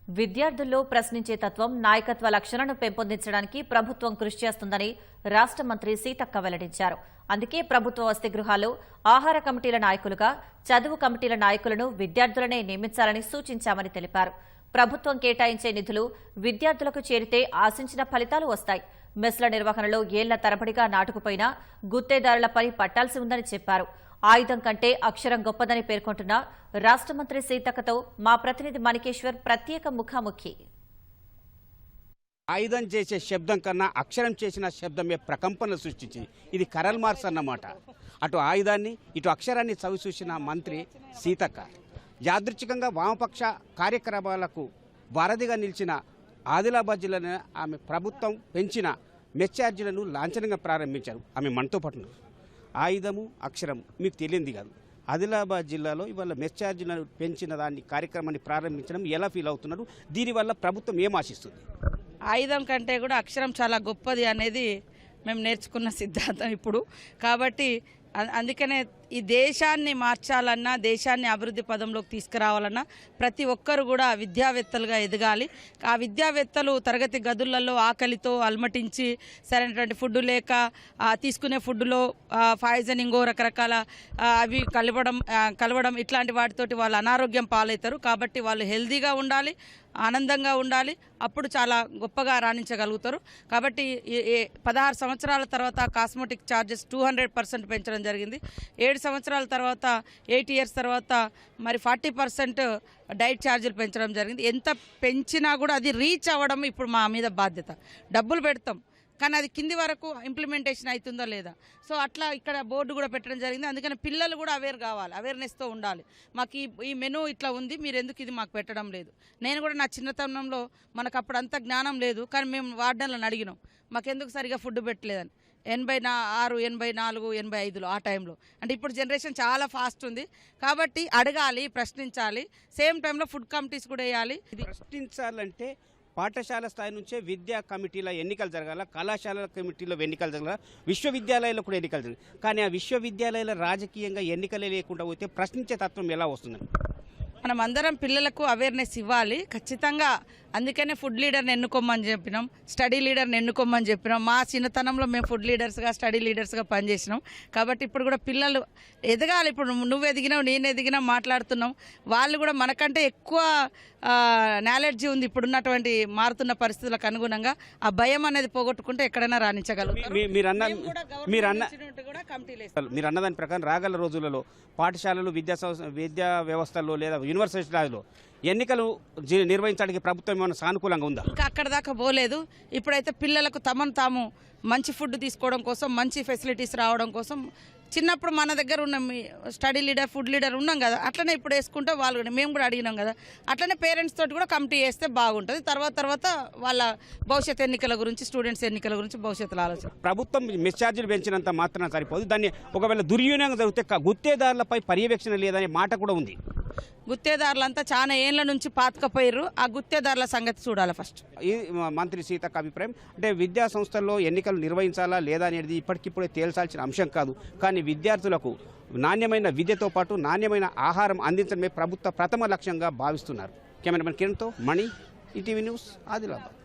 విద్యార్థుల్లో ప్రశ్నించే తత్వం, నాయకత్వ లక్షణాలను పెంపొందించడానికి ప్రభుత్వం కృషి చేస్తుందని రాష్ట్ర మంత్రి సీతక్క వెల్లడించారు. అందుకే ప్రభుత్వ వసతి గృహాల్లో ఆహార కమిటీల నాయకులుగా, చదువు కమిటీల నాయకులను విద్యార్థులనే నియమించాలని సూచించామని తెలిపారు. ప్రభుత్వం కేటాయించే నిధులు విద్యార్థులకు చేరితే ఆశించిన ఫలితాలు వస్తాయి. మెస్ల నిర్వహణలో ఏళ్ల తరబడిగా నాటుకుపోయినా గుత్తేదారులపై పట్టాల్సి ఉందని చెప్పారు. ఆయుధం కంటే అక్షరం గొప్పదని పేర్కొంటున్న రాష్ట్ర మంత్రి సీతక్కతో మా ప్రతినిధి మణికేశ్వర్ ప్రత్యేక ముఖాముఖి. ఆయుధం చేసే శబ్దం కన్నా అక్షరం చేసిన శబ్దమే ప్రకంపనలు సృష్టించింది. ఇది కరల్ మార్క్స్ అన్నమాట. అటు ఆయుధాన్ని ఇటు అక్షరాన్ని చవిచూసిన మంత్రి సీతక్క యాదృచ్ఛికంగా వామపక్ష కార్యక్రమాలకు వారధిగా నిలిచిన ఆదిలాబాద్ జిల్లాలో ఆమె ప్రభుత్వం పెంచిన మెస్ ఛార్జీలను లాంఛనంగా ప్రారంభించారు. ఆమె మనతో పాటు ఆయుధము అక్షరం మీకు తెలియంది కాదు. ఆదిలాబాద్ జిల్లాలో ఇవాళ మెస్ ఛార్జీలను పెంచిన దాన్ని కార్యక్రమాన్ని ప్రారంభించడం ఎలా ఫీల్ అవుతున్నారు? దీనివల్ల ప్రభుత్వం ఏం ఆశిస్తుంది? ఆయుధం కంటే కూడా అక్షరం చాలా గొప్పది అనేది మేము నేర్చుకున్న సిద్ధాంతం ఇప్పుడు. కాబట్టి అందుకనే ఈ దేశాన్ని మార్చాలన్నా, దేశాన్ని అభివృద్ధి పదంలోకి తీసుకురావాలన్నా ప్రతి ఒక్కరు కూడా విద్యావేత్తలుగా ఎదగాలి. ఆ విద్యావేత్తలు తరగతి గదులలో ఆకలితో అల్మటించి సరైనటువంటి ఫుడ్ లేక తీసుకునే ఫుడ్లో పాయిజనింగో రకరకాల అవి కలవడం ఇట్లాంటి వాటితోటి వాళ్ళు అనారోగ్యం పాలవుతారు. కాబట్టి వాళ్ళు హెల్తీగా ఉండాలి, ఆనందంగా ఉండాలి. అప్పుడు చాలా గొప్పగా రాణించగలుగుతారు. కాబట్టి 16 సంవత్సరాల తర్వాత కాస్మెటిక్ ఛార్జెస్ 200% పెంచడం జరిగింది. 7 సంవత్సరాల తర్వాత 8 ఇయర్స్ తర్వాత మరి 40% డైట్ ఛార్జీలు పెంచడం జరిగింది. ఎంత పెంచినా కూడా అది రీచ్ అవ్వడం ఇప్పుడు మా మీద బాధ్యత. డబ్బులు పెడతాం కానీ అది కింది వరకు ఇంప్లిమెంటేషన్ అవుతుందో లేదా. సో అట్లా ఇక్కడ బోర్డు కూడా పెట్టడం జరిగింది. అందుకని పిల్లలు కూడా అవేర్ కావాలి, అవేర్నెస్తో ఉండాలి. మాకు ఈ మెనూ ఇట్లా ఉంది, మీరు ఎందుకు ఇది మాకు పెట్టడం లేదు. నేను కూడా నా చిన్నతనంలో మనకు అప్పుడు అంత జ్ఞానం లేదు, కానీ మేము వార్డన్లను అడిగినాం మాకెందుకు సరిగా ఫుడ్ పెట్టలేదని. 86, 84, 85లో ఆ టైంలో. అంటే ఇప్పుడు జనరేషన్ చాలా ఫాస్ట్ ఉంది కాబట్టి అడగాలి, ప్రశ్నించాలి. సేమ్ టైంలో ఫుడ్ కమిటీస్ కూడా వేయాలి. ఇది ప్రశ్నించాలంటే పాఠశాల స్థాయి నుంచే విద్యా కమిటీల ఎన్నికలు జరగాల, కళాశాలల కమిటీలో ఎన్నికలు జరగాల, విశ్వవిద్యాలయాల్లో కూడా ఎన్నికలు జరగాలి. కానీ ఆ విశ్వవిద్యాలయాల రాజకీయంగా ఎన్నికలే లేకుండా పోతే ప్రశ్నించే తత్వం ఎలా వస్తుందని మనం అందరం పిల్లలకు అవేర్నెస్ ఇవ్వాలి ఖచ్చితంగా. అందుకనే ఫుడ్ లీడర్ని ఎన్నుకోమని చెప్పినాం, స్టడీ లీడర్ని ఎన్నుకోమని చెప్పినాం. మా చిన్నతనంలో మేము ఫుడ్ లీడర్స్గా, స్టడీ లీడర్స్గా పనిచేసినాం. కాబట్టి ఇప్పుడు కూడా పిల్లలు ఎదగాలి. ఇప్పుడు నువ్వు ఎదిగినావు, నేను ఎదిగినా మాట్లాడుతున్నాం. వాళ్ళు కూడా మనకంటే ఎక్కువ నాలెడ్జ్ ఉంది ఇప్పుడున్నటువంటి మారుతున్న పరిస్థితులకు అనుగుణంగా. ఆ భయం అనేది పోగొట్టుకుంటే ఎక్కడైనా రాణించగలుగుతారు. మీరు అన్నదాని ప్రకారం రాగల రోజులలో పాఠశాలలు, విద్యా వ్యవస్థల్లో లేదా యూనివర్సిటీలలో ఎన్నికలు నిర్వహించడానికి ప్రభుత్వం ఏమైనా సానుకూలంగా ఉందా? ఇంకా అక్కడ దాకా పోలేదు. ఇప్పుడైతే పిల్లలకు తమను తాము మంచి ఫుడ్ తీసుకోవడం కోసం, మంచి ఫెసిలిటీస్ రావడం కోసం చిన్నప్పుడు మన దగ్గర ఉన్న స్టడీ లీడర్, ఫుడ్ లీడర్ ఉన్నాం కదా, అట్లనే ఇప్పుడు వేసుకుంటే వాళ్ళు కూడా మేము కూడా అడిగినాం కదా, అట్లనే పేరెంట్స్ తోటి కూడా కమిటీ వేస్తే బాగుంటుంది. తర్వాత వాళ్ళ భవిష్యత్ ఎన్నికల గురించి, స్టూడెంట్స్ ఎన్నికల గురించి భవిష్యత్తులో ఆలోచన. ప్రభుత్వం మెస్ ఛార్జీలు పెంచినంత మాత్రం సరిపోదు, దాన్ని ఒకవేళ దుర్వినియోగం జరిగితే గుత్తేదారులపై పర్యవేక్షణ లేదనే మాట కూడా ఉంది. గుత్తేదారులంతా చాలా ఏళ్ల నుంచి పాతకపోయారు. ఆ గుత్తేదారుల సంగతి చూడాలి ఫస్ట్. ఈ మంత్రి సీతక్క అభిప్రాయం అంటే విద్యా సంస్థల్లో ఎన్నికలు నిర్వహించాలా లేదా అనేది ఇప్పటికిప్పుడే తేల్చాల్సిన అంశం కాదు. కానీ విద్యార్థులకు నాణ్యమైన విద్యతో పాటు నాణ్యమైన ఆహారం అందించడమే ప్రభుత్వ ప్రథమ లక్ష్యంగా భావిస్తున్నారు. కెమెరామెన్ కిరణ్తో మణి, ఈటీవీ న్యూస్, ఆదిలాబాద్.